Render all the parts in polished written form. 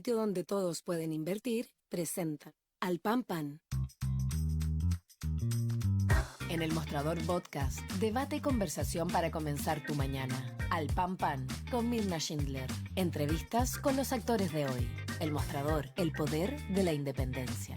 sitio donde todos pueden invertir, presenta Alpampan. En el Mostrador Podcast, debate y conversación para comenzar tu mañana. Alpampan, con Mirna Schindler. Entrevistas con los actores de hoy. El Mostrador, el poder de la independencia.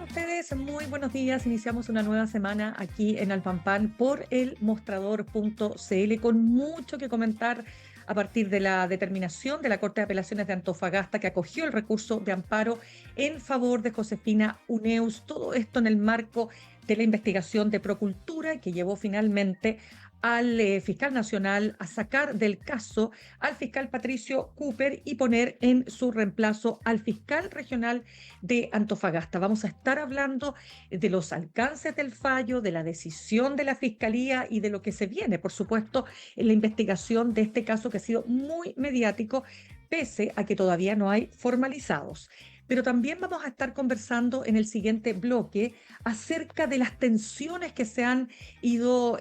Ustedes, muy buenos días. Iniciamos una nueva semana aquí en Alpampan por el mostrador.cl con mucho que comentar a partir de la determinación de la Corte de Apelaciones de Antofagasta que acogió el recurso de amparo en favor de Josefina Uneus. Todo esto en el marco de la investigación de Procultura que llevó finalmente al fiscal nacional a sacar del caso al fiscal Patricio Cooper y poner en su reemplazo al fiscal regional de Antofagasta. Vamos a estar hablando de los alcances del fallo, de la decisión de la fiscalía y de lo que se viene, por supuesto, en la investigación de este caso que ha sido muy mediático, pese a que todavía no hay formalizados. Pero también vamos a estar conversando en el siguiente bloque acerca de las tensiones que se han ido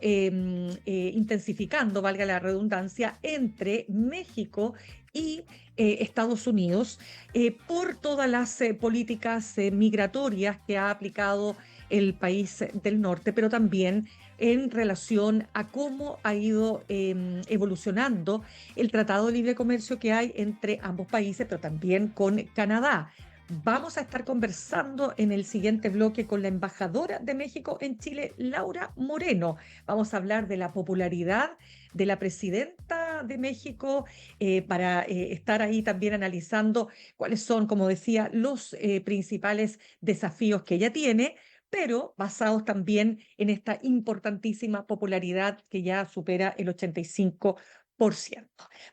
intensificando, valga la redundancia, entre México y Estados Unidos por todas las políticas migratorias que ha aplicado el país del norte, pero también en relación a cómo ha ido evolucionando el Tratado de Libre Comercio que hay entre ambos países, pero también con Canadá. Vamos a estar conversando en el siguiente bloque con la embajadora de México en Chile, Laura Moreno. Vamos a hablar de la popularidad de la presidenta de México para estar ahí también analizando cuáles son, como decía, los principales desafíos que ella tiene, pero basados también en esta importantísima popularidad que ya supera el 85%.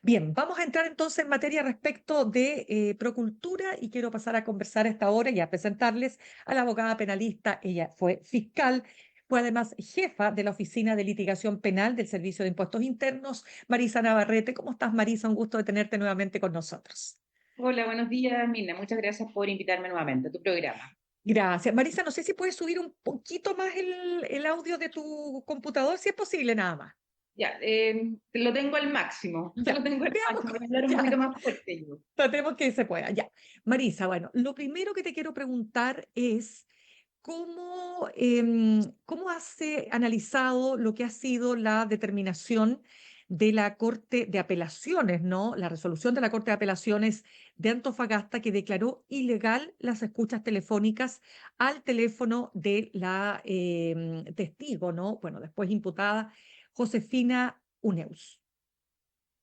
Bien, vamos a entrar entonces en materia respecto de Procultura y quiero pasar a conversar a esta hora y a presentarles a la abogada penalista. Ella fue fiscal, fue además jefa de la Oficina de Litigación Penal del Servicio de Impuestos Internos, Marisa Navarrete. ¿Cómo estás, Marisa? Un gusto de tenerte nuevamente con nosotros. Hola, buenos días, Mirna. Muchas gracias por invitarme nuevamente a tu programa. Gracias. Marisa, no sé si puedes subir un poquito más el audio de tu computador, si es posible, nada más. Ya, lo tengo al máximo. Ya, Lo tengo al veamos. máximo. Voy a hablar un poquito Ya, más fuerte yo. tratemos que se pueda. Ya. Marisa, bueno, lo primero que te quiero preguntar es cómo has analizado lo que ha sido la determinación de la Corte de Apelaciones, ¿no? La resolución de la Corte de Apelaciones de Antofagasta que declaró ilegal las escuchas telefónicas al teléfono de la testigo, ¿no? Bueno, después imputada Josefina Uneus.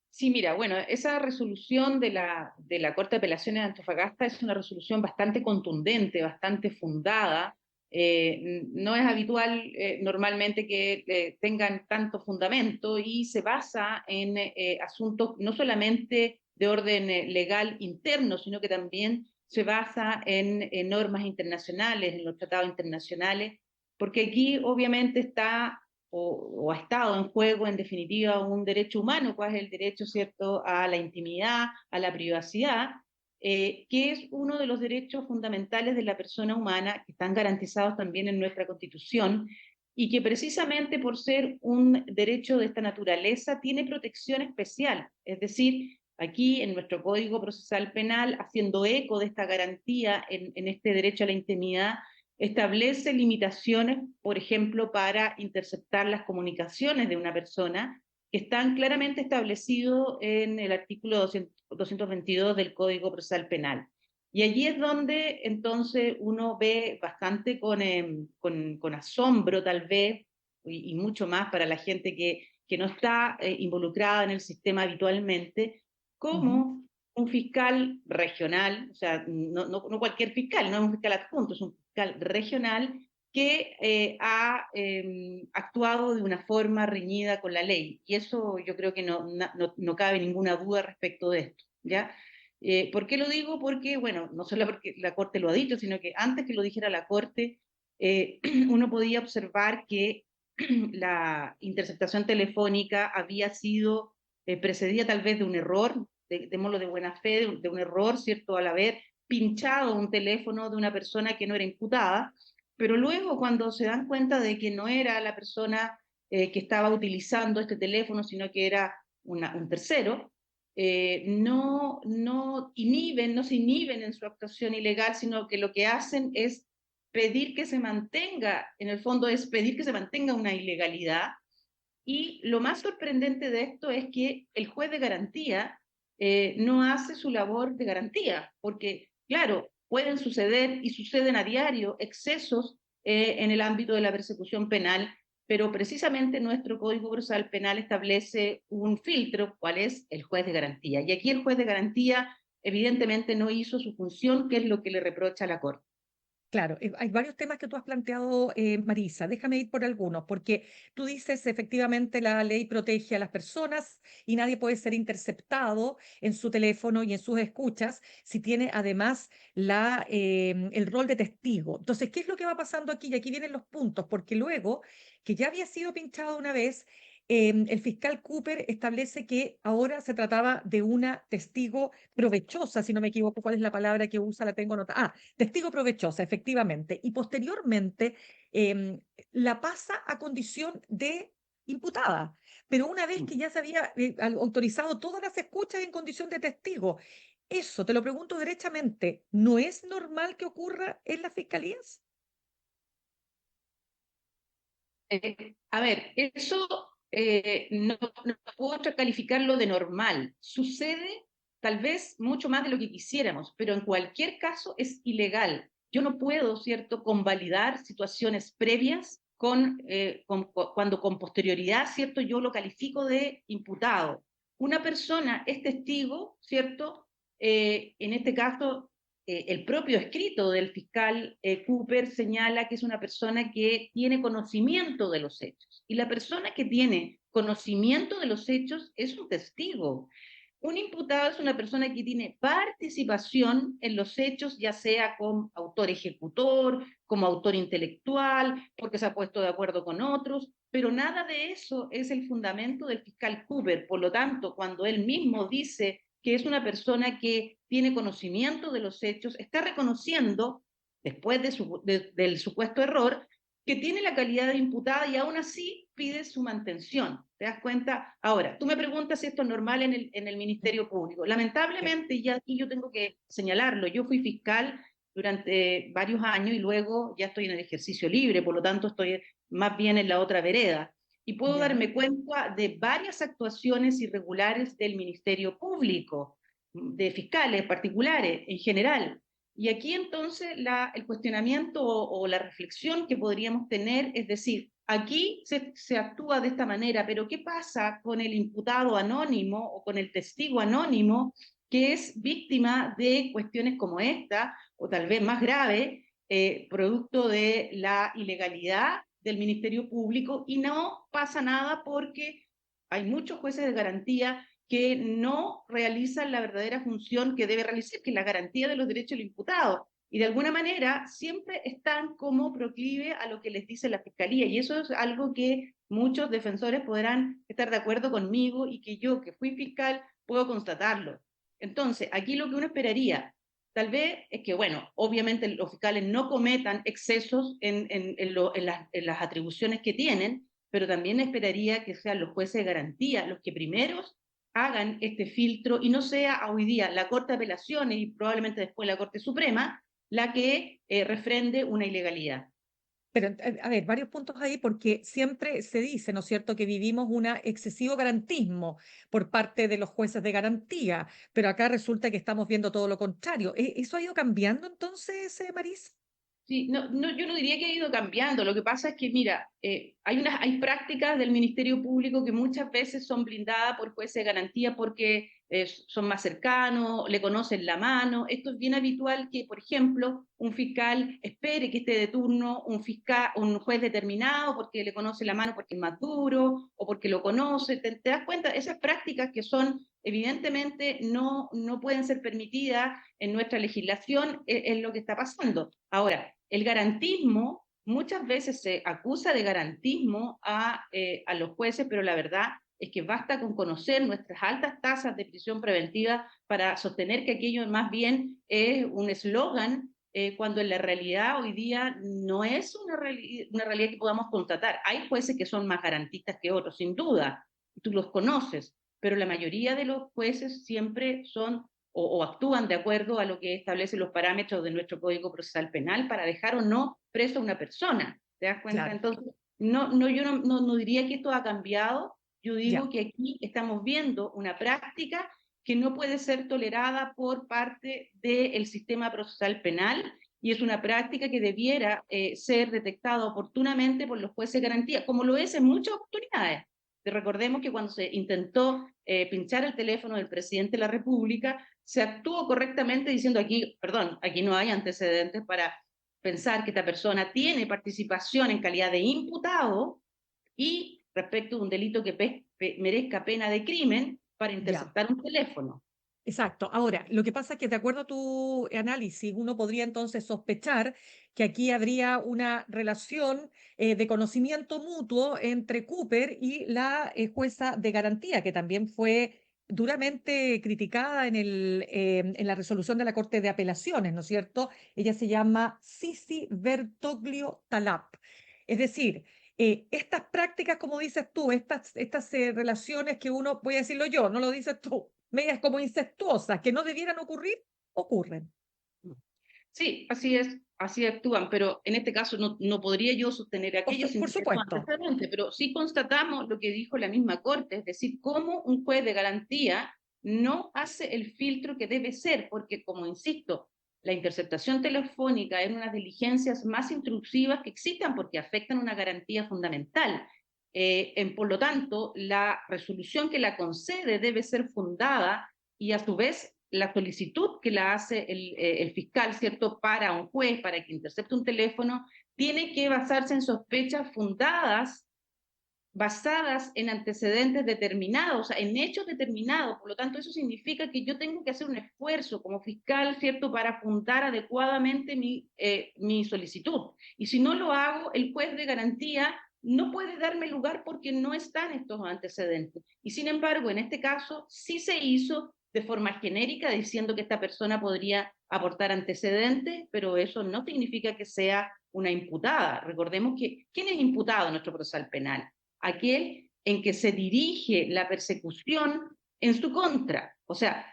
Sí, mira, bueno, esa resolución de la Corte de Apelaciones de Antofagasta es una resolución bastante contundente, bastante fundada. No es habitual normalmente que tengan tanto fundamento y se basa en asuntos no solamente de orden legal interno, sino que también se basa en normas internacionales, en los tratados internacionales, porque aquí obviamente está o ha estado en juego, en definitiva, un derecho humano, cuál es el derecho, ¿cierto?, a la intimidad, a la privacidad, que es uno de los derechos fundamentales de la persona humana, que están garantizados también en nuestra Constitución, y que precisamente por ser un derecho de esta naturaleza tiene protección especial. Es decir, aquí en nuestro Código Procesal Penal, haciendo eco de esta garantía en este derecho a la intimidad, establece limitaciones, por ejemplo, para interceptar las comunicaciones de una persona que están claramente establecidos en el artículo 222 del Código Procesal Penal. Y allí es donde entonces uno ve bastante con asombro tal vez, y mucho más para la gente que no está involucrada en el sistema habitualmente, Ujú. cómo un fiscal regional, o sea, no cualquier fiscal, no es un fiscal adjunto, es un fiscal regional que ha actuado de una forma reñida con la ley. Y eso yo creo que no cabe ninguna duda respecto de esto, ¿ya? ¿Por qué lo digo? Porque, bueno, no solo porque la Corte lo ha dicho, sino que antes que lo dijera la Corte, uno podía observar que la interceptación telefónica había sido precedida tal vez de un error, démoslo de buena fe, de un error, ¿cierto? Al haber pinchado un teléfono de una persona que no era imputada, pero luego cuando se dan cuenta de que no era la persona que estaba utilizando este teléfono, sino que era un tercero, no inhiben, no se inhiben en su actuación ilegal, sino que lo que hacen es pedir que se mantenga, en el fondo es pedir que se mantenga una ilegalidad. Y lo más sorprendente de esto es que el juez de garantía no hace su labor de garantía, porque, claro, pueden suceder y suceden a diario excesos en el ámbito de la persecución penal, pero precisamente nuestro Código Procesal Penal establece un filtro, cuál es el juez de garantía. Y aquí el juez de garantía evidentemente no hizo su función, que es lo que le reprocha a la Corte. Claro, hay varios temas que tú has planteado, Marisa. Déjame ir por algunos, porque tú dices efectivamente la ley protege a las personas y nadie puede ser interceptado en su teléfono y en sus escuchas si tiene además el rol de testigo. Entonces, ¿qué es lo que va pasando aquí? Y aquí vienen los puntos, porque luego que ya había sido pinchado una vez, el fiscal Cooper establece que ahora se trataba de una testigo provechosa, si no me equivoco, ¿cuál es la palabra que usa? La tengo anotada. Testigo provechosa, efectivamente. Y posteriormente la pasa a condición de imputada. Pero una vez que ya se había autorizado todas las escuchas en condición de testigo, eso, te lo pregunto derechamente, ¿no es normal que ocurra en las fiscalías? A ver, eso no puedo calificarlo de normal. Sucede tal vez mucho más de lo que quisiéramos, pero en cualquier caso es ilegal. Yo no puedo, ¿cierto?, convalidar situaciones previas cuando con posterioridad, ¿cierto?, yo lo califico de imputado. Una persona es testigo, ¿cierto? En este caso, el propio escrito del fiscal Cooper señala que es una persona que tiene conocimiento de los hechos. Y la persona que tiene conocimiento de los hechos es un testigo. Un imputado es una persona que tiene participación en los hechos, ya sea como autor ejecutor, como autor intelectual, porque se ha puesto de acuerdo con otros, pero nada de eso es el fundamento del fiscal Cooper. Por lo tanto, cuando él mismo dice que es una persona que tiene conocimiento de los hechos, está reconociendo, después del supuesto error, que tiene la calidad de imputada y aún así pide su mantención. ¿Te das cuenta? Ahora, tú me preguntas si esto es normal en el Ministerio Público. Lamentablemente, y aquí yo tengo que señalarlo, yo fui fiscal durante varios años y luego ya estoy en el ejercicio libre, por lo tanto estoy más bien en la otra vereda. Y puedo Ya. darme cuenta de varias actuaciones irregulares del Ministerio Público, de fiscales particulares en general. Y aquí entonces el cuestionamiento o la reflexión que podríamos tener es decir, aquí se actúa de esta manera, pero ¿qué pasa con el imputado anónimo o con el testigo anónimo que es víctima de cuestiones como esta, o tal vez más grave, producto de la ilegalidad del Ministerio Público y no pasa nada porque hay muchos jueces de garantía que no realizan la verdadera función que debe realizar, que es la garantía de los derechos del imputado? Y de alguna manera siempre están como proclive a lo que les dice la Fiscalía. Y eso es algo que muchos defensores podrán estar de acuerdo conmigo y que yo, que fui fiscal, puedo constatarlo. Entonces, aquí lo que uno esperaría, tal vez es que, bueno, obviamente los fiscales no cometan excesos en las atribuciones que tienen, pero también esperaría que sean los jueces de garantía los que primeros hagan este filtro y no sea hoy día la Corte de Apelaciones y probablemente después la Corte Suprema la que refrende una ilegalidad. Pero, a ver, varios puntos ahí, porque siempre se dice, ¿no es cierto?, que vivimos un excesivo garantismo por parte de los jueces de garantía, pero acá resulta que estamos viendo todo lo contrario. ¿Eso ha ido cambiando entonces, Marisa? Sí, yo no diría que ha ido cambiando. Lo que pasa es que, mira, hay prácticas del Ministerio Público que muchas veces son blindadas por jueces de garantía porque son más cercanos, le conocen la mano. Esto es bien habitual que, por ejemplo, un fiscal espere que esté de turno un juez determinado porque le conoce la mano porque es más duro o porque lo conoce. ¿Te das cuenta? Esas prácticas que son evidentemente no pueden ser permitidas en nuestra legislación es lo que está pasando. Ahora, el garantismo, muchas veces se acusa de garantismo a los jueces, pero la verdad es que basta con conocer nuestras altas tasas de prisión preventiva para sostener que aquello más bien es un eslogan cuando en la realidad hoy día no es una realidad que podamos constatar. Hay jueces que son más garantistas que otros, sin duda, tú los conoces, pero la mayoría de los jueces siempre son o actúan de acuerdo a lo que establecen los parámetros de nuestro Código Procesal Penal para dejar o no preso a una persona. ¿Te das cuenta? Claro, Entonces, yo no diría que esto ha cambiado. Yo digo ya. que aquí estamos viendo una práctica que no puede ser tolerada por parte del sistema procesal penal y es una práctica que debiera ser detectada oportunamente por los jueces de garantía, como lo es en muchas oportunidades. Recordemos que cuando se intentó pinchar el teléfono del presidente de la República, se actuó correctamente diciendo aquí, perdón, aquí no hay antecedentes para pensar que esta persona tiene participación en calidad de imputado y respecto de un delito que merezca pena de crimen para Ya. interceptar un teléfono. Exacto. Ahora, lo que pasa es que de acuerdo a tu análisis, uno podría entonces sospechar que aquí habría una relación de conocimiento mutuo entre Cooper y la jueza de garantía, que también fue duramente criticada en la resolución de la Corte de Apelaciones, ¿no es cierto? Ella se llama Sisi Bertoglio Talap. Es decir, estas prácticas, como dices tú, estas relaciones que uno, voy a decirlo yo, no lo dices tú, medias como incestuosas, que no debieran ocurrir, ocurren. Sí, así actúan, pero en este caso no podría yo sostener aquello sin Por tener su supuesto, antecedente, pero sí constatamos lo que dijo la misma Corte, es decir, cómo un juez de garantía no hace el filtro que debe ser, porque como insisto, la interceptación telefónica es una de las diligencias más intrusivas que existan porque afectan una garantía fundamental. Por lo tanto, la resolución que la concede debe ser fundada y a su vez la solicitud que la hace el fiscal, ¿cierto?, para un juez, para que intercepte un teléfono, tiene que basarse en sospechas fundadas, basadas en antecedentes determinados, o sea, en hechos determinados. Por lo tanto, eso significa que yo tengo que hacer un esfuerzo como fiscal, ¿cierto?, para fundar adecuadamente mi solicitud. Y si no lo hago, el juez de garantía no puede darme lugar porque no están estos antecedentes. Y sin embargo, en este caso, sí se hizo de forma genérica, diciendo que esta persona podría aportar antecedentes, pero eso no significa que sea una imputada. Recordemos que, ¿quién es imputado en nuestro procesal penal? Aquel en que se dirige la persecución en su contra. O sea,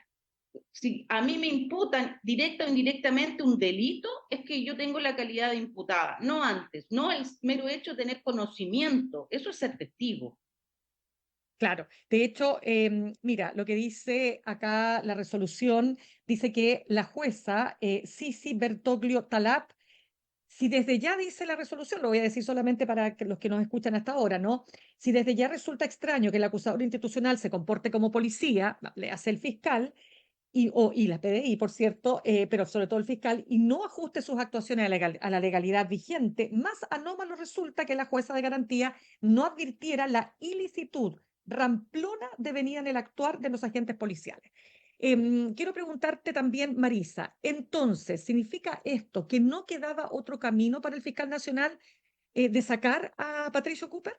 si a mí me imputan directa o indirectamente un delito, es que yo tengo la calidad de imputada, no antes, no el mero hecho de tener conocimiento, eso es ser testigo. claro. De hecho, mira, lo que dice acá la resolución, dice que la jueza Sisi Bertoglio Talap, si desde ya dice la resolución, lo voy a decir solamente para que los que nos escuchan hasta ahora, ¿no? Si desde ya resulta extraño que el acusador institucional se comporte como policía, le hace el fiscal, y la PDI, por cierto, pero sobre todo el fiscal, y no ajuste sus actuaciones a la legalidad vigente, más anómalo resulta que la jueza de garantía no advirtiera la ilicitud ramplona devenida en el actuar de los agentes policiales. Quiero preguntarte también, Marisa, entonces, ¿significa esto que no quedaba otro camino para el fiscal nacional de sacar a Patricio Cooper?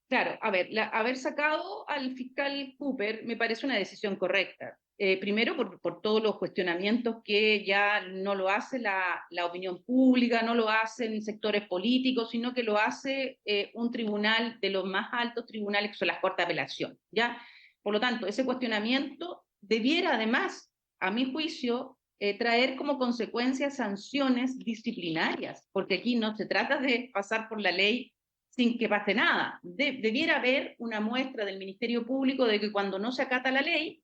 Claro, a ver, haber sacado al fiscal Cooper me parece una decisión correcta. Primero, por todos los cuestionamientos que ya no lo hace la opinión pública, no lo hacen sectores políticos, sino que lo hace un tribunal de los más altos tribunales, que son las Cortes de Apelación, ¿ya? Por lo tanto, ese cuestionamiento debiera además, a mi juicio, traer como consecuencia sanciones disciplinarias, porque aquí no se trata de pasar por la ley sin que pase nada. Debiera haber una muestra del Ministerio Público de que cuando no se acata la ley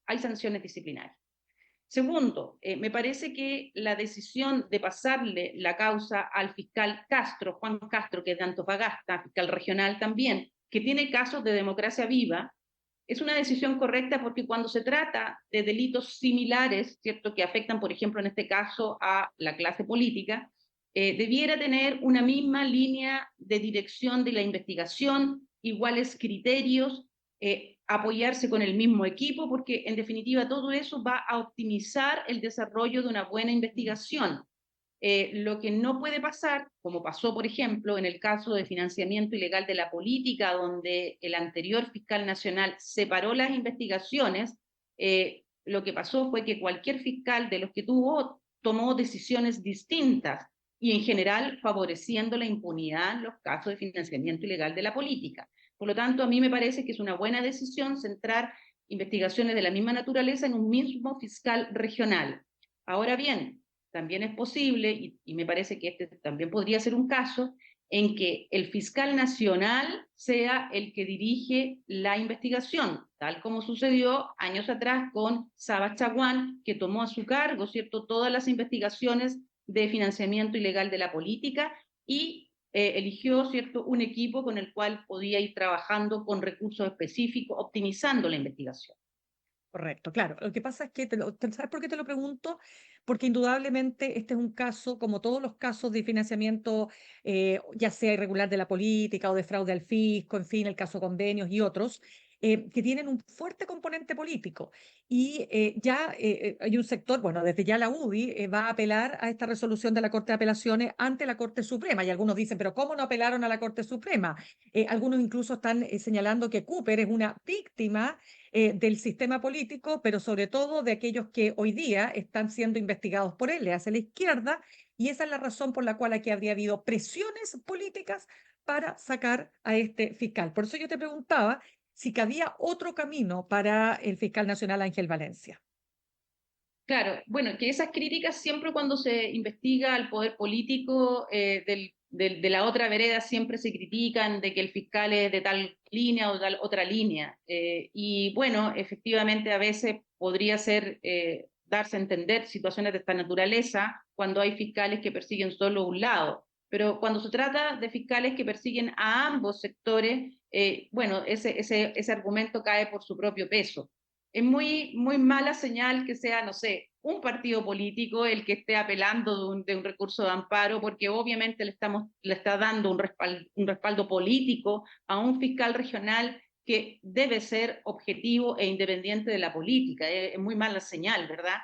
hay sanciones disciplinarias. Segundo, me parece que la decisión de pasarle la causa al fiscal Castro, Juan Castro, que es de Antofagasta, fiscal regional también, que tiene casos de democracia viva, es una decisión correcta porque cuando se trata de delitos similares, ¿cierto?, que afectan, por ejemplo, en este caso a la clase política, debiera tener una misma línea de dirección de la investigación, iguales criterios, apoyarse con el mismo equipo, porque en definitiva todo eso va a optimizar el desarrollo de una buena investigación. Lo que no puede pasar, como pasó, por ejemplo, en el caso de financiamiento ilegal de la política, donde el anterior fiscal nacional separó las investigaciones, lo que pasó fue que cualquier fiscal de los que tomó decisiones distintas y en general favoreciendo la impunidad en los casos de financiamiento ilegal de la política. Por lo tanto, a mí me parece que es una buena decisión centrar investigaciones de la misma naturaleza en un mismo fiscal regional. Ahora bien, también es posible, y me parece que este también podría ser un caso, en que el fiscal nacional sea el que dirige la investigación, tal como sucedió años atrás con Saba Chaguán, que tomó a su cargo, ¿cierto?, todas las investigaciones de financiamiento ilegal de la política y eligió, ¿cierto?, un equipo con el cual podía ir trabajando con recursos específicos, optimizando la investigación. Correcto, claro. Lo que pasa es que, ¿sabes por qué te lo pregunto? Porque indudablemente este es un caso, como todos los casos de financiamiento, ya sea irregular de la política o de fraude al fisco, en fin, el caso convenios y otros, que tienen un fuerte componente político. Y hay un sector, bueno, desde ya la UDI va a apelar a esta resolución de la Corte de Apelaciones ante la Corte Suprema. Y algunos dicen, pero ¿cómo no apelaron a la Corte Suprema? Algunos incluso están señalando que Cooper es una víctima del sistema político, pero sobre todo de aquellos que hoy día están siendo investigados por él, le hace la izquierda, y esa es la razón por la cual aquí habría habido presiones políticas para sacar a este fiscal. Por eso yo te preguntaba si cabía otro camino para el fiscal nacional Ángel Valencia. Claro, bueno, que esas críticas siempre cuando se investiga al poder político de la otra vereda siempre se critican de que el fiscal es de tal línea o de tal otra línea. Y bueno, efectivamente a veces podría ser darse a entender situaciones de esta naturaleza cuando hay fiscales que persiguen solo un lado. Pero cuando se trata de fiscales que persiguen a ambos sectores, bueno, ese argumento cae por su propio peso. Es muy mala señal que sea, no sé, un partido político el que esté apelando de un recurso de amparo, porque obviamente le está dando un respaldo político a un fiscal regional que debe ser objetivo e independiente de la política. Es muy mala señal, ¿verdad?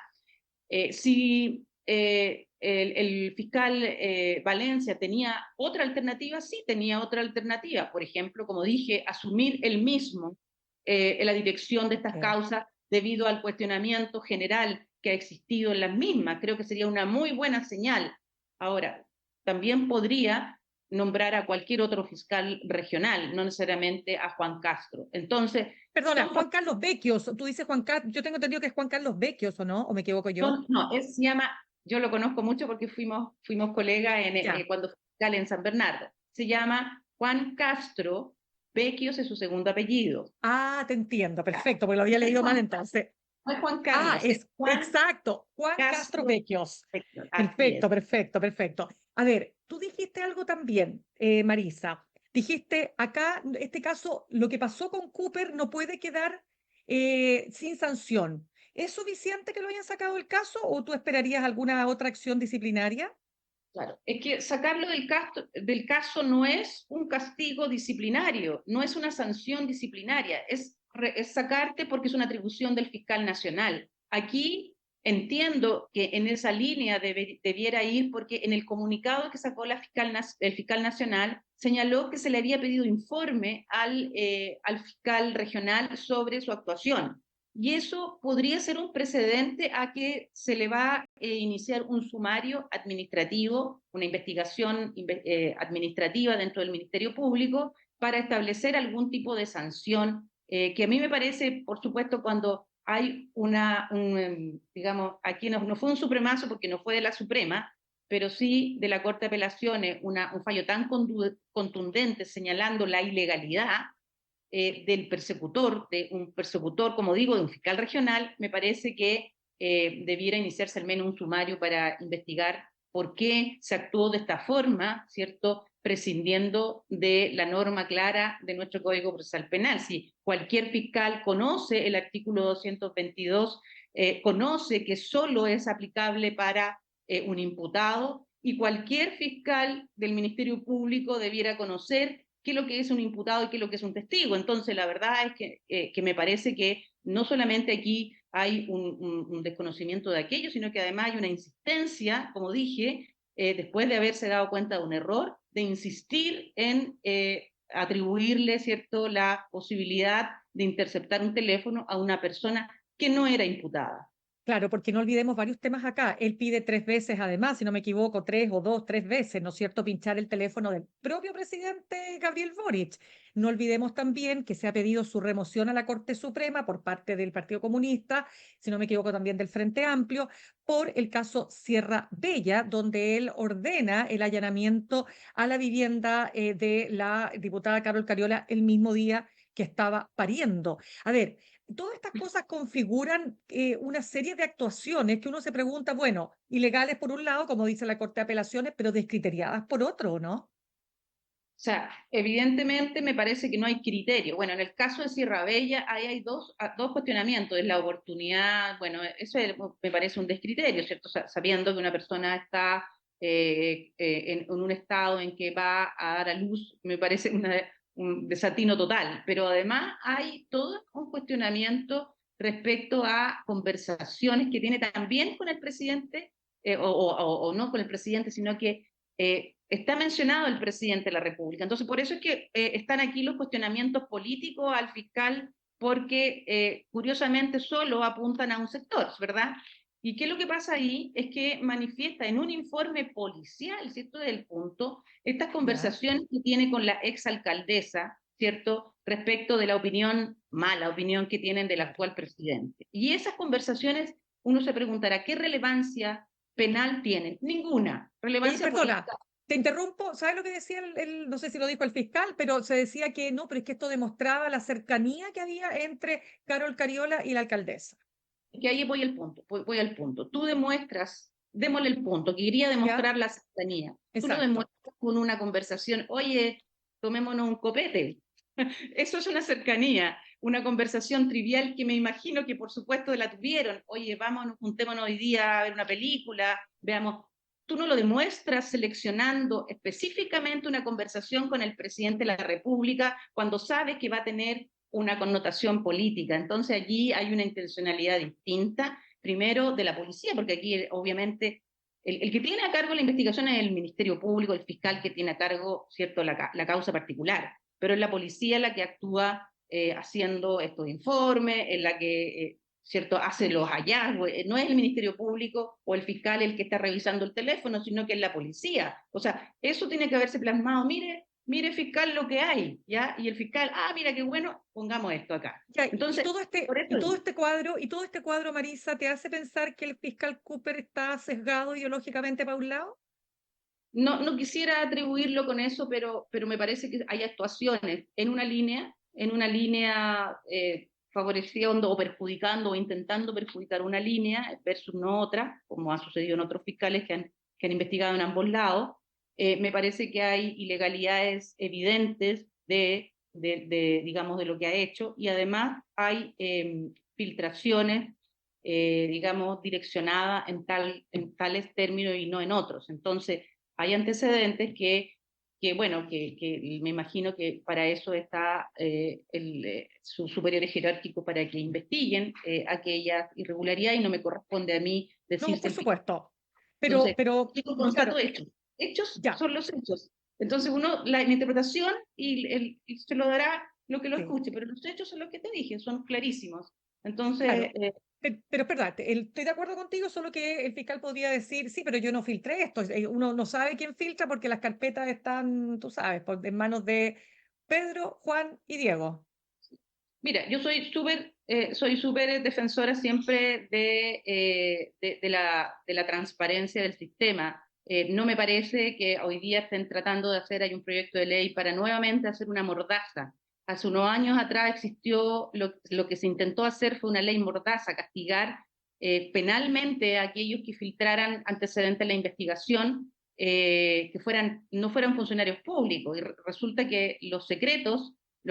Si el fiscal Valencia tenía otra alternativa, sí tenía otra alternativa. Por ejemplo, como dije, asumir él mismo la dirección de estas causas debido al cuestionamiento general que ha existido en las mismas. Creo que sería una muy buena señal. Ahora, también podría nombrar a cualquier otro fiscal regional, no necesariamente a Juan Castro. Entonces, Perdona, Juan Carlos Becchios, tú dices Juan Carlos, yo tengo entendido que es Juan Carlos Becchios, ¿o no? ¿O me equivoco yo? no, él se llama, yo lo conozco mucho porque fuimos colegas cuando fue fiscal en San Bernardo. Se llama Juan Castro, Becchios es su segundo apellido. Ah, te entiendo, perfecto, porque lo había leído mal entonces. No es Juan Carlos, es Juan Exacto, Juan Castro Becchios. Así es. Perfecto. A ver, tú dijiste algo también, Marisa. Dijiste, acá, este caso, lo que pasó con Cooper no puede quedar sin sanción. ¿Es suficiente que lo hayan sacado del caso o tú esperarías alguna otra acción disciplinaria? Claro, es que sacarlo del caso no es un castigo disciplinario, no es una sanción disciplinaria, es sacarte porque es una atribución del fiscal nacional. Aquí entiendo que en esa línea debiera ir porque en el comunicado que sacó el fiscal nacional señaló que se le había pedido informe al fiscal regional sobre su actuación. Y eso podría ser un precedente a que se le va a iniciar un sumario administrativo, una investigación administrativa dentro del Ministerio Público para establecer algún tipo de sanción, que a mí me parece, por supuesto, cuando hay digamos, aquí no fue un supremazo porque no fue de la Suprema, pero sí de la Corte de Apelaciones, un fallo tan contundente señalando la ilegalidad del persecutor, de un persecutor, como digo, de un fiscal regional, me parece que debiera iniciarse al menos un sumario para investigar por qué se actuó de esta forma, ¿cierto? Prescindiendo de la norma clara de nuestro Código Procesal Penal. Si cualquier fiscal conoce el artículo 222, conoce que solo es aplicable para un imputado, y cualquier fiscal del Ministerio Público debiera conocer qué es lo que es un imputado y qué es lo que es un testigo. Entonces, la verdad es que me parece que no solamente aquí hay un desconocimiento de aquello, sino que además hay una insistencia, como dije, después de haberse dado cuenta de un error, de insistir en atribuirle, ¿cierto?, la posibilidad de interceptar un teléfono a una persona que no era imputada. Claro, porque no olvidemos varios temas acá. Él pide 3 veces, además, si no me equivoco, 3 ¿no es cierto?, pinchar el teléfono del propio presidente Gabriel Boric. No olvidemos también que se ha pedido su remoción a la Corte Suprema por parte del Partido Comunista, si no me equivoco también del Frente Amplio, por el caso Sierra Bella, donde él ordena el allanamiento a la vivienda de la diputada Carol Cariola el mismo día que estaba pariendo. A ver, todas estas cosas configuran una serie de actuaciones que uno se pregunta, bueno, ilegales por un lado, como dice la Corte de Apelaciones, pero descriteriadas por otro, ¿no? O sea, evidentemente me parece que no hay criterio. Bueno, en el caso de Sierra Bella, ahí hay dos cuestionamientos. Es la oportunidad, bueno, me parece un descriterio, ¿cierto? Sabiendo que una persona está en un estado en que va a dar a luz, me parece un desatino total. Pero además hay todo un cuestionamiento respecto a conversaciones que tiene también con el presidente, o no con el presidente, sino que está mencionado el presidente de la República. Entonces, por eso es que están aquí los cuestionamientos políticos al fiscal, porque curiosamente solo apuntan a un sector, ¿verdad? ¿Y qué es lo que pasa ahí? Es que manifiesta en un informe policial, ¿cierto? Del punto, estas Ya. conversaciones que tiene con la exalcaldesa, ¿cierto? Respecto de la opinión, mala opinión que tienen del Claro. actual presidente. Y esas conversaciones, uno se preguntará, ¿qué relevancia penal tienen? Ninguna. Relevancia Perdona, política. te interrumpo. ¿Sabes lo que decía no sé si lo dijo el fiscal, pero se decía que no, pero es que esto demostraba la cercanía que había entre Carol Cariola y la alcaldesa? Que ahí voy al punto, voy al punto. Tú demuestras, démosle el punto, que quería ¿Ya? demostrar la cercanía. Tú lo Exacto. demuestras con una conversación, oye, tomémonos un copete. Eso es una cercanía, una conversación trivial que me imagino que por supuesto la tuvieron. Oye, vámonos, juntémonos hoy día a ver una película, veamos. Tú no lo demuestras seleccionando específicamente una conversación con el presidente de la República cuando sabes que va a tener una connotación política. Entonces allí hay una intencionalidad distinta, primero de la policía, porque aquí obviamente el que tiene a cargo la investigación es el Ministerio Público, el fiscal que tiene a cargo, ¿cierto?, la causa particular, pero es la policía la que actúa haciendo estos informes, en la que, ¿cierto?, hace los hallazgos. No es el Ministerio Público o el fiscal el que está revisando el teléfono, sino que es la policía. O sea, eso tiene que haberse plasmado. Mire fiscal lo que hay, ¿ya? Y el fiscal, mira qué bueno, pongamos esto acá. Ya, Entonces, por eso y todo este cuadro, Marisa, ¿te hace pensar que el fiscal Cooper está sesgado ideológicamente para un lado? no quisiera atribuirlo con eso, pero me parece que hay actuaciones en una línea favoreciendo o perjudicando o intentando perjudicar una línea versus no otra, como ha sucedido en otros fiscales que han investigado en ambos lados. Me parece que hay ilegalidades evidentes digamos, de lo que ha hecho, y además hay filtraciones, digamos, direccionadas en tales términos y no en otros. Entonces, hay antecedentes bueno, que me imagino que para eso está sus superiores jerárquicos, para que investiguen aquellas irregularidades, y no me corresponde a mí No, decir si por el fiscal. supuesto. Entonces, Pero, yo constato claro, hechos. Hechos ya, son los hechos. Entonces uno, la interpretación y se lo dará lo que lo sí, escuche, pero los hechos son los que te dije, son clarísimos. Entonces, claro. Pero es verdad, estoy de acuerdo contigo, solo que el fiscal podría decir, sí, pero yo no filtré esto. Uno no sabe quién filtra porque las carpetas están, tú sabes, en manos de Pedro, Juan y Diego. mira, yo soy súper defensora siempre de la transparencia del sistema. No me parece que hoy día estén tratando de hacer, hay un proyecto de ley para nuevamente hacer una mordaza. Hace unos años atrás existió, lo que se intentó hacer fue una ley mordaza, castigar penalmente a aquellos que filtraran antecedentes de la investigación, no fueran funcionarios públicos. Y resulta que los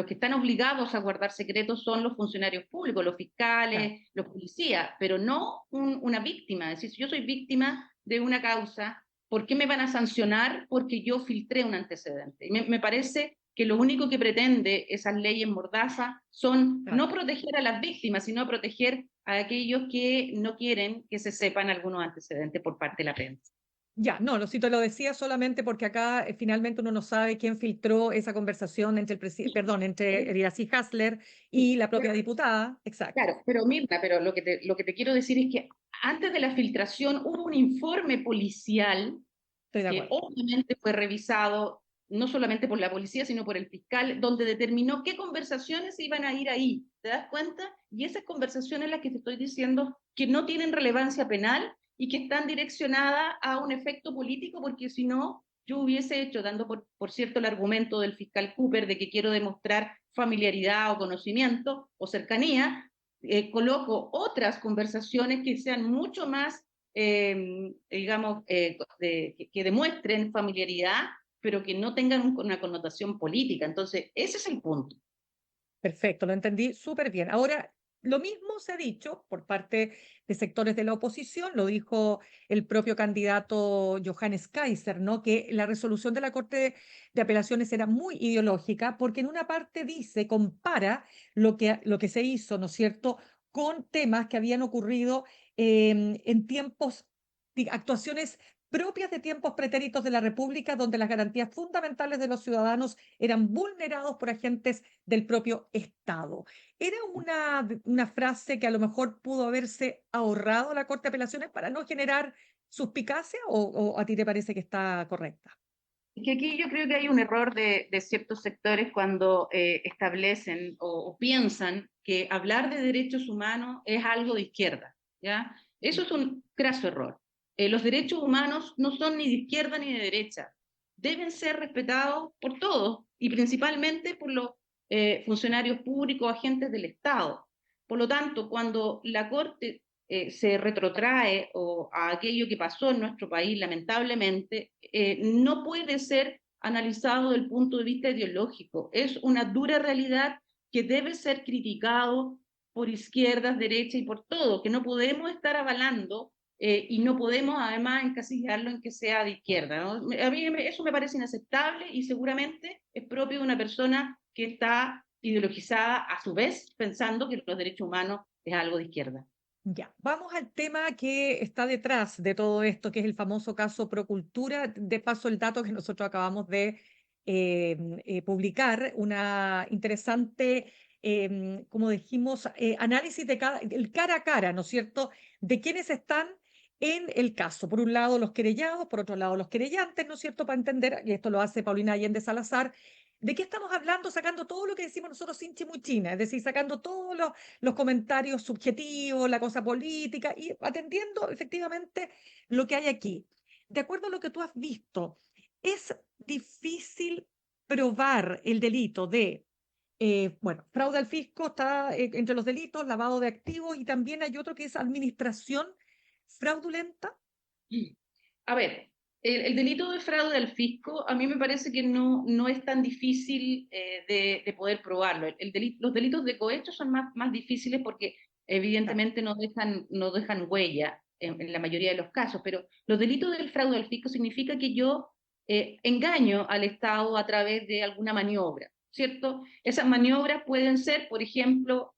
que están obligados a guardar secretos son los funcionarios públicos, los Claro. fiscales, los policías, pero no una víctima. Es decir, si yo soy víctima de una causa, ¿por qué me van a sancionar porque yo filtré un antecedente? Y me parece que lo único que pretende esas leyes mordaza son Claro. no proteger a las víctimas, sino proteger a aquellos que no quieren que se sepan algunos antecedentes por parte de la prensa. Ya, no, lo cito, lo decía solamente porque acá finalmente uno no sabe quién filtró esa conversación entre perdón, entre Riazi Hasler Sí, y la pero propia diputada. Exacto, claro, pero Mirna, pero lo que te quiero decir es que antes de la filtración hubo un informe policial estoy de que acuerdo. obviamente fue revisado no solamente por la policía, sino por el fiscal, donde determinó qué conversaciones iban a ir ahí. ¿Te das cuenta? Y esas conversaciones las que te estoy diciendo que no tienen relevancia penal y que están direccionadas a un efecto político, porque si no, yo hubiese hecho, dando por cierto el argumento del fiscal Cooper de que quiero demostrar familiaridad o conocimiento o cercanía, coloco otras conversaciones que sean mucho más digamos, que demuestren familiaridad, pero que no tengan una connotación política. Entonces, ese es el punto. Perfecto, lo entendí súper bien. Ahora, lo mismo se ha dicho por parte de sectores de la oposición, lo dijo el propio candidato Johannes Kaiser, ¿no? Que la resolución de la Corte de Apelaciones era muy ideológica, porque en una parte dice, compara lo que se hizo, ¿no es cierto?, con temas que habían ocurrido en tiempos, actuaciones propias de tiempos pretéritos de la República, donde las garantías fundamentales de los ciudadanos eran vulnerados por agentes del propio Estado. Era una frase que a lo mejor pudo haberse ahorrado la Corte de Apelaciones para no generar suspicacia, o a ti te parece que está correcta. Es que aquí yo creo que hay un error de ciertos sectores cuando establecen o piensan que hablar de derechos humanos es algo de izquierda, ¿ya? Eso es un craso error. Los derechos humanos no son ni de izquierda ni de derecha. Deben ser respetados por todos y principalmente por los funcionarios públicos, agentes del Estado. Por lo tanto, cuando la Corte se retrotrae o a aquello que pasó en nuestro país, lamentablemente, no puede ser analizado desde el punto de vista ideológico. Es una dura realidad que debe ser criticado por izquierdas, derechas y por todo, que no podemos estar avalando y no podemos además encasillarlo en que sea de izquierda, ¿no? A mí eso me parece inaceptable y seguramente es propio de una persona que está ideologizada a su vez pensando que los derechos humanos es algo de izquierda. Ya, vamos al tema que está detrás de todo esto, que es el famoso caso Procultura. De paso, el dato que nosotros acabamos de publicar, una interesante, como dijimos, análisis de el cara a cara, ¿no es cierto?, de quienes están en el caso. Por un lado, los querellados, por otro lado, los querellantes, ¿no es cierto?, para entender, y esto lo hace Paulina Allende Salazar, ¿de qué estamos hablando? Sacando todo lo que decimos nosotros sin chimuchina, es decir, sacando todos los comentarios subjetivos, la cosa política y atendiendo efectivamente lo que hay aquí. De acuerdo a lo que tú has visto, es difícil probar el delito de, bueno, fraude al fisco está entre los delitos, lavado de activos y también hay otro que es administración fraudulenta. A ver, el delito de fraude al fisco a mí me parece que no es tan difícil de poder probarlo. Los delitos de cohecho son más difíciles porque Claro. evidentemente no dejan huella en la mayoría de los casos, pero los delitos del fraude al fisco significa que yo engaño al Estado a través de alguna maniobra, ¿cierto? Esas maniobras pueden ser, por ejemplo,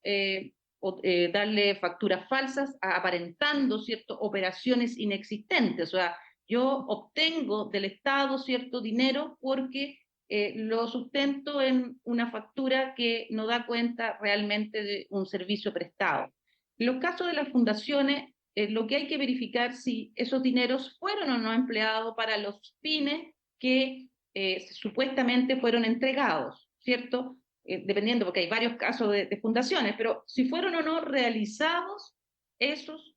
darle facturas falsas, aparentando, ¿cierto?, operaciones inexistentes, o sea, yo obtengo del Estado cierto dinero porque lo sustento en una factura que no da cuenta realmente de un servicio prestado. En los casos de las fundaciones, lo que hay que verificar si esos dineros fueron o no empleados para los fines que supuestamente fueron entregados, ¿cierto? Dependiendo, porque hay varios casos de fundaciones, pero si fueron o no realizados esos,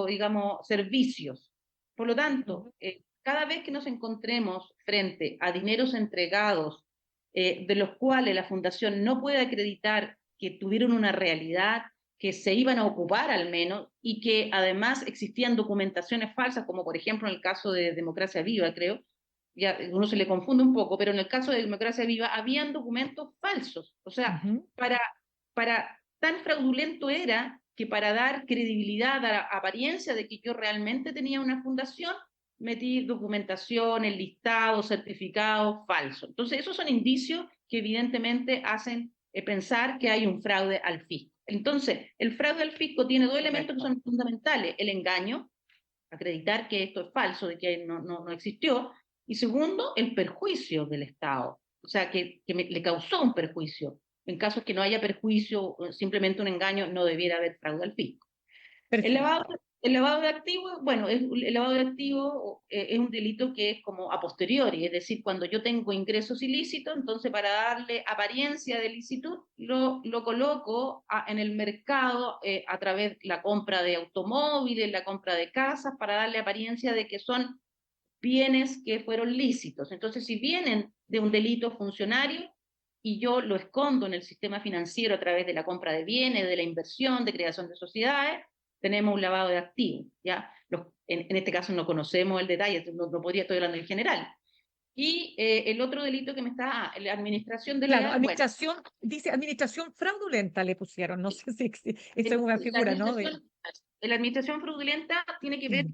digamos, servicios. Por lo tanto, Ujú. cada vez que nos encontremos frente a dineros entregados de los cuales la fundación no puede acreditar que tuvieron una realidad, que se iban a ocupar al menos, y que además existían documentaciones falsas, como por ejemplo en el caso de Democracia Viva, creo, ya uno se le confunde un poco, pero en el caso de Democracia Viva habían documentos falsos. O sea, Ujú. para tan fraudulento era que para dar credibilidad a la apariencia de que yo realmente tenía una fundación, metí documentación, el listado, certificado falso. Entonces, esos son indicios que evidentemente hacen pensar que hay un fraude al fisco. Entonces, el fraude al fisco tiene dos elementos que Correcto. son fundamentales, el engaño acreditar que esto es falso, de que no existió, y segundo, el perjuicio del Estado, o sea, le causó un perjuicio. En casos que no haya perjuicio, simplemente un engaño, no debiera haber fraude al fisco. El lavado, Perfecto. el lavado de activos, bueno, el lavado de activos es un delito que es como a posteriori, es decir, cuando yo tengo ingresos ilícitos, entonces para darle apariencia de licitud, lo coloco en el mercado a través de la compra de automóviles, la compra de casas, para darle apariencia de que son bienes que fueron lícitos. Entonces, si vienen de un delito funcionario y yo lo escondo en el sistema financiero a través de la compra de bienes, de la inversión, de creación de sociedades, tenemos un lavado de activos. ¿Ya? En este caso no conocemos el detalle, no podría, estoy hablando en general. Y el otro delito que me está, la administración Claro, desleal, bueno, administración, dice administración fraudulenta le pusieron, no sé si esa es una la figura, ¿no? administración fraudulenta tiene que ver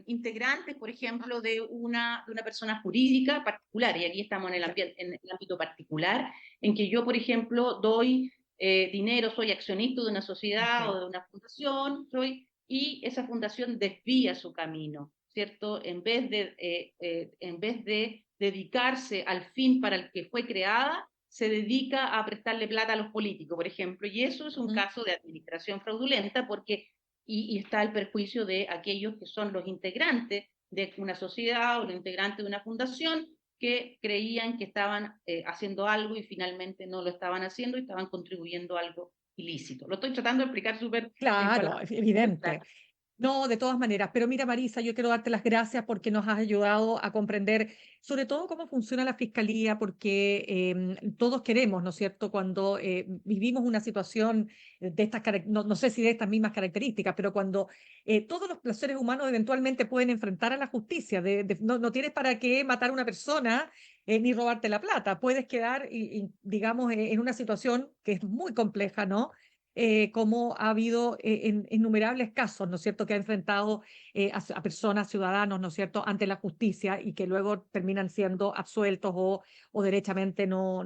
integrantes, por ejemplo, de una persona jurídica particular, y aquí estamos en en el ámbito particular, en que yo, por ejemplo, doy dinero, soy accionista de una sociedad Ok. o de una fundación, y esa fundación desvía su camino, ¿cierto? En vez de dedicarse al fin para el que fue creada, se dedica a prestarle plata a los políticos, por ejemplo, y eso es un Ujú. caso de administración fraudulenta porque y está el perjuicio de aquellos que son los integrantes de una sociedad o los integrantes de una fundación que creían que estaban haciendo algo y finalmente no lo estaban haciendo y estaban contribuyendo a algo ilícito. Lo estoy tratando de explicar súper en Claro, palabras súper evidente. claras. No, de todas maneras. Pero mira, Marisa, yo quiero darte las gracias porque nos has ayudado a comprender sobre todo cómo funciona la fiscalía, porque todos queremos, ¿no es cierto?, cuando vivimos una situación de estas, no sé si de estas mismas características, pero cuando todos los seres humanos eventualmente pueden enfrentar a la justicia, no tienes para qué matar a una persona ni robarte la plata, puedes quedar, digamos, en una situación que es muy compleja, ¿no? Como ha habido en innumerables casos, ¿no es cierto?, que ha enfrentado a personas, ciudadanos, ¿no es cierto?, ante la justicia y que luego terminan siendo absueltos o derechamente no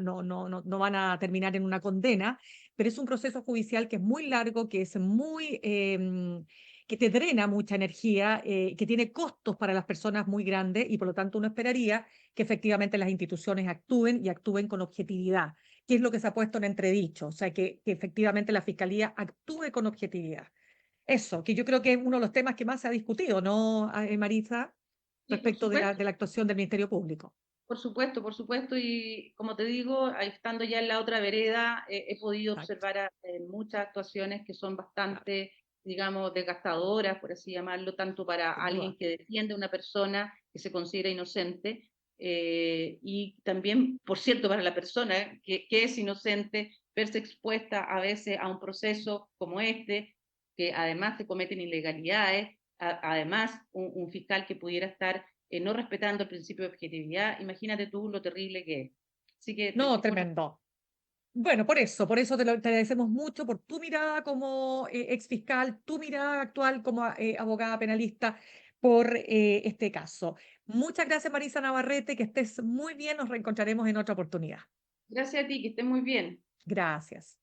van a terminar en una condena, pero es un proceso judicial que es muy largo, que es muy... que te drena mucha energía, que tiene costos para las personas muy grandes y por lo tanto uno esperaría que efectivamente las instituciones actúen y actúen con objetividad, que es lo que se ha puesto en entredicho, o sea, que efectivamente la Fiscalía actúe con objetividad. Eso, que yo creo que es uno de los temas que más se ha discutido, ¿no, Marisa? Sí, por Respecto de supuesto. de la actuación del Ministerio Público. Por supuesto, y como te digo, ahí estando ya en la otra vereda, he podido Exacto, observar muchas actuaciones que son claro, bastante, digamos, desgastadoras, por así llamarlo, tanto para sin duda. alguien que defiende a una persona que se considera inocente, y también, por cierto, para la persona que es inocente, verse expuesta a veces a un proceso como este, que además se cometen ilegalidades, además un fiscal que pudiera estar no respetando el principio de objetividad, imagínate tú lo terrible que es. Así que No, encuentro, tremendo. Bueno, por eso te agradecemos mucho por tu mirada como ex fiscal, tu mirada actual como abogada penalista por este caso. Muchas gracias, Marisa Navarrete, que estés muy bien, nos reencontraremos en otra oportunidad. gracias a ti, que estés muy bien. Gracias.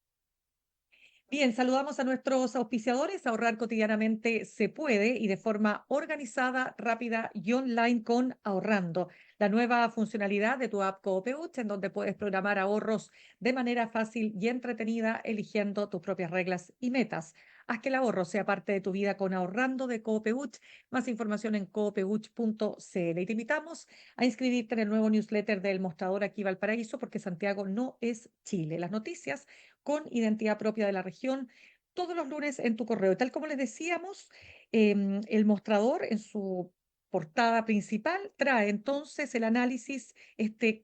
Bien, saludamos a nuestros auspiciadores. Ahorrar cotidianamente se puede y de forma organizada, rápida y online con Ahorrando, la nueva funcionalidad de tu app Coopeuch, en donde puedes programar ahorros de manera fácil y entretenida, eligiendo tus propias reglas y metas. Haz que el ahorro sea parte de tu vida con Ahorrando de Coopeuch. Más información en coopeuch.cl. Y te invitamos a inscribirte en el nuevo newsletter del Mostrador aquí Valparaíso, porque Santiago no es Chile. Las noticias con identidad propia de la región, todos los lunes en tu correo. Tal como les decíamos, el mostrador en su portada principal trae entonces el análisis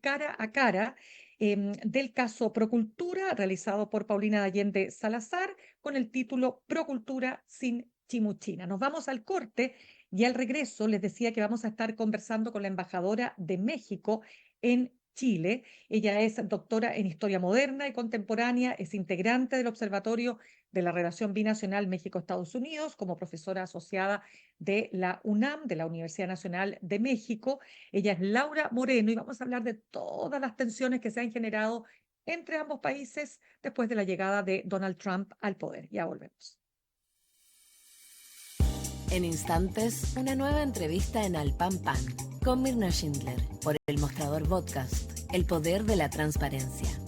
cara a cara del caso Procultura, realizado por Paulina Allende Salazar, con el título Procultura sin chimuchina. Nos vamos al corte y al regreso les decía que vamos a estar conversando con la embajadora de México en Chile. Ella es doctora en Historia Moderna y Contemporánea, es integrante del Observatorio de la Relación Binacional México-Estados Unidos como profesora asociada de la UNAM, de la Universidad Nacional de México. Ella es Laura Moreno y vamos a hablar de todas las tensiones que se han generado entre ambos países después de la llegada de Donald Trump al poder. Ya volvemos. En instantes, una nueva entrevista en Al Pan Pan con Mirna Schindler por El Mostrador Podcast, el poder de la transparencia.